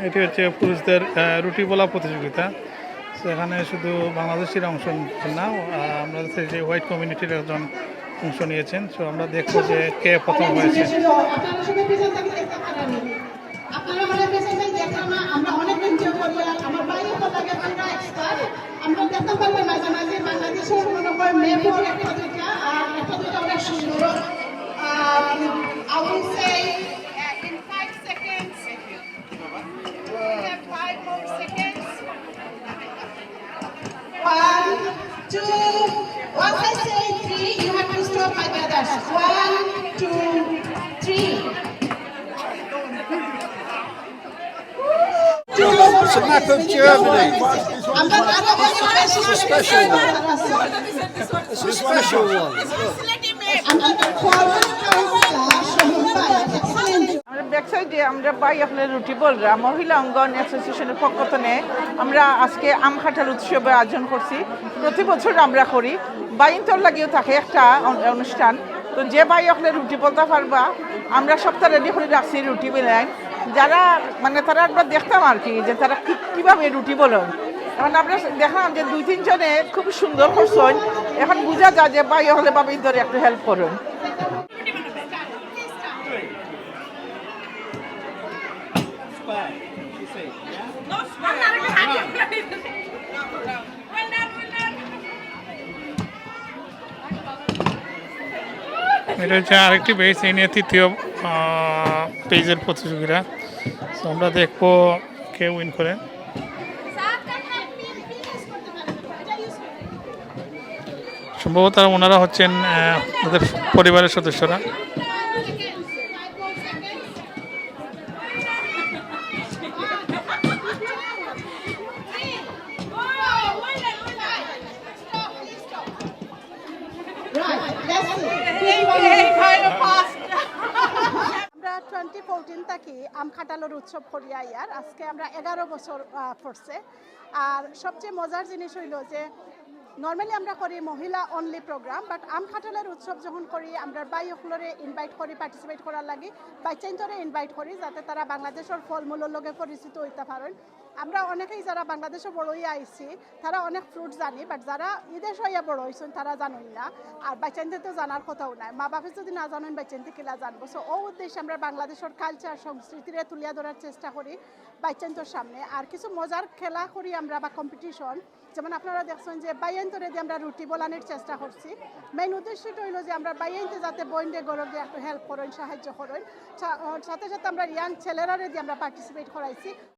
এটি হচ্ছে পুরুষদের রুটি বলা প্রতিযোগিতা। সেখানে শুধু বাংলাদেশিরা অংশ নিচ্ছেন না, আমরা যে হোয়াইট কমিউনিটির একজন অংশ নিয়েছেন। সো আমরা দেখবো যে কে প্রথম হয়েছে। One, two, once I say three, you have to stop like others. One, two, three. It's a map of Germany. It's a special one. It's a special one. ব্যাকসাইডে আমরা বাই আপনার রুটি বলরা মহিলা অঙ্গন অ্যাসোসিয়েশনের পক্ষ থেকে আমরা আজকে আম কাঁঠাল উৎসবের আয়োজন করছি। প্রতি বছর আমরা করি বাইন্তর লাগিয়েও থাকে একটা অনুষ্ঠান। তো যে বাই আপনার রুটি বলতে পারবা আমরা সপ্তাহ রেডি করে রাখছি রুটি বেলায়। যারা মানে তারা একবার দেখতাম আর কি যে তারা কীভাবে রুটি বলেন। এখন আমরা দেখলাম যে 2-3 জনে খুব সুন্দর করছেন। এখন বোঝা যায় যে বাই হলে বা ভিতরে একটু হেল্প করুন। এটা হচ্ছে আরেকটি পেজ, এই নিয়ে তৃতীয় পেজের প্রতিযোগিতা। তো আমরা দেখবো কে উইন করে। সম্ভবত ওনারা হচ্ছেন ওদের পরিবারের সদস্যরা। আমরা 2014 থেকে আম কাঁঠালের উৎসব করিয়া ইয়ার আজকে আমরা 11 বছর পড়ছে। আর সবচেয়ে মজার জিনিস হইল যে নর্মালি আমরা করি মহিলা অনলি প্রোগ্রাম, বাট আম কাঁঠালের উৎসব যখন করি আমরা বাইরে ইনভাইট করি পার্টিসিপেট করার লাগি, বাইচেঞ্জরে ইনভাইট করি যাতে তারা বাংলাদেশের ফলমূলের লগে পরিচিত হইতে পারেন। আমরা অনেকেই যারা বাংলাদেশে বড় হইয়া আইছি তারা অনেক ফ্রুট জানি, বাট যারা ইদেশ হইয়া বড় হয়েছেন তারা জানেন না। আর বাইচেঞ্জে তো জানার কথাও নাই, মা বাপে যদি না জানেন বাইচেঞ্জে কিলা জানবো। সো ও উদ্দেশ্যে আমরা বাংলাদেশের কালচার সংস্কৃতিরে তুলিয়া ধরার চেষ্টা করি বাইচেঞ্জর সামনে। আর কিছু মজার খেলা করি আমরা বা কম্পিটিশন, যেমন আপনারা দেখছেন যে বাইয়েন্তরে দিয়ে আমরা রুটি বলানোর চেষ্টা করছি। মেইন উদ্দেশ্যটা হইল যে আমরা বাইয়েন্তে যাতে বইন্ডে গরম দিয়ে একটু হেল্প করেন, সাহায্য করেন। সাথে সাথে আমরা ইয়াং ছেলেরা দিয়ে আমরা পার্টিসিপেট করাইছি।